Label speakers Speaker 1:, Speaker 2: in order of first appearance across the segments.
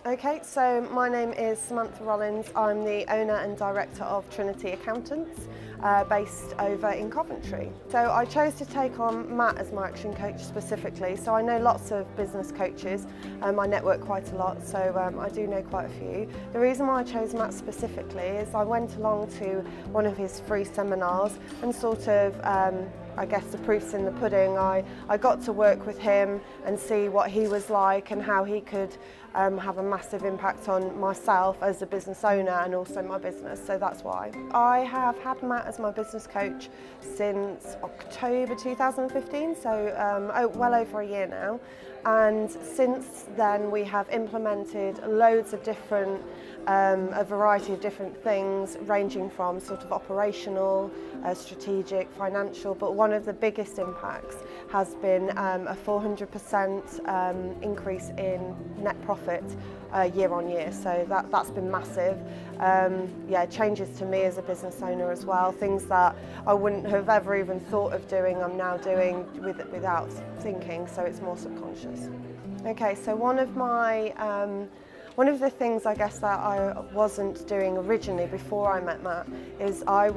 Speaker 1: Okay, so my name is Samantha Rollins. I'm the owner and director of Trinity Accountants, based over in Coventry. So I chose to take on Matt as my action coach specifically. So I know lots of business coaches, I network quite a lot, so I do know quite a few. The reason why I chose Matt specifically is I went along to one of his free seminars and sort of I guess the proof's in the pudding. I got to work with him and see what he was like and how he could have a massive impact on myself as a business owner and also my business, so that's why. I have had Matt as my business coach since October 2015, so well over a year now. And since then we have implemented loads of different, a variety of different things, ranging from sort of operational, strategic, financial, but one of the biggest impacts has been a 400% increase in net profit year on year, so that's been massive. Yeah, changes to me as a business owner as well, things that I wouldn't have ever even thought of doing, I'm now doing without thinking, so it's more subconscious. Okay, so one of the things I guess that I wasn't doing originally before I met Matt is I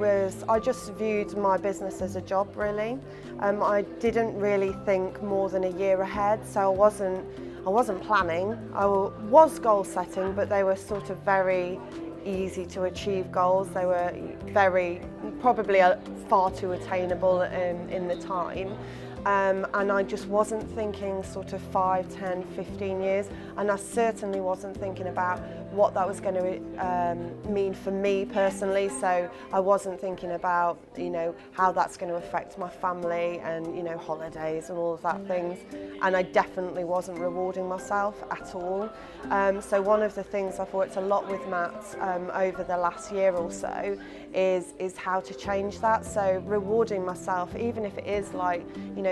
Speaker 1: just viewed my business as a job, really. I didn't really think more than a year ahead, so I wasn't planning. I was goal setting, but they were sort of very easy to achieve goals. They were probably far too attainable in the time. And I just wasn't thinking sort of 5, 10, 15 years, and I certainly wasn't thinking about what that was going to mean for me personally. So I wasn't thinking about, how that's going to affect my family and, holidays and all of that things. And I definitely wasn't rewarding myself at all. So one of the things I've worked a lot with Matt over the last year or so is how to change that. So rewarding myself, even if it is like,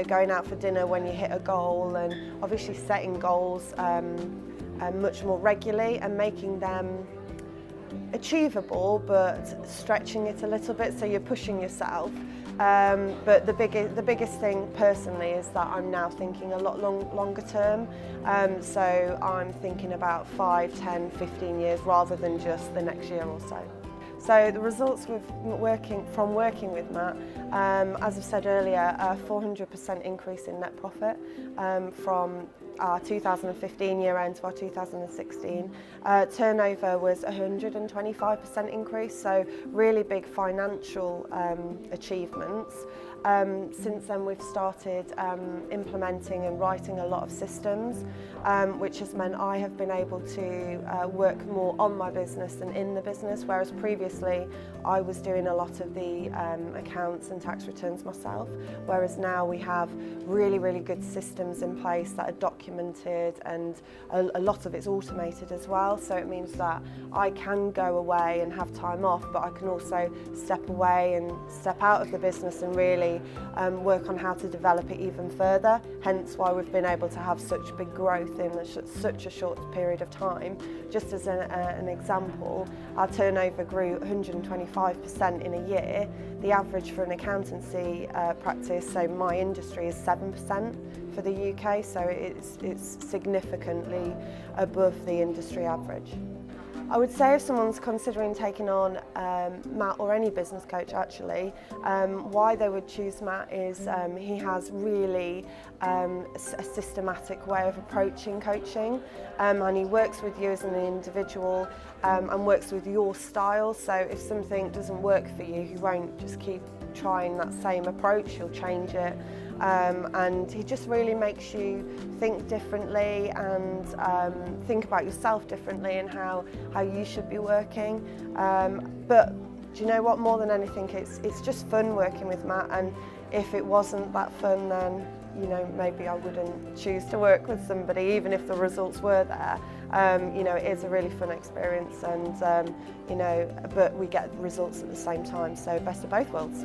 Speaker 1: going out for dinner when you hit a goal, and obviously setting goals much more regularly and making them achievable but stretching it a little bit, so you're pushing yourself. But the biggest thing personally is that I'm now thinking a lot longer term, so I'm thinking about 5, 10, 15 years rather than just the next year or so. So the results with working with Matt, as I've said earlier, a 400% increase in net profit from our 2015 year end to our 2016. Turnover was 125% increase, so really big financial achievements. Since then we've started implementing and writing a lot of systems, which has meant I have been able to work more on my business than in the business, whereas previously I was doing a lot of the accounts and tax returns myself, whereas now we have really, really good systems in place that are documented, and a lot of it's automated as well, so it means that I can go away and have time off, but I can also step away and step out of the business and really work on how to develop it even further, hence why we've been able to have such big growth in such a short period of time. Just as an example, our turnover grew 125% in a year. The average for an accountancy practice, so my industry, is 7% for the UK, so it's significantly above the industry average. I would say if someone's considering taking on Matt, or any business coach actually, why they would choose Matt is he has really a systematic way of approaching coaching, and he works with you as an individual and works with your style, so if something doesn't work for you, he won't just keep trying that same approach, he'll change it. And he just really makes you think differently and think about yourself differently and how you should be working. But do you know what, more than anything, it's just fun working with Matt, and if it wasn't that fun, then maybe I wouldn't choose to work with somebody, even if the results were there. It is a really fun experience, and but we get results at the same time, so best of both worlds.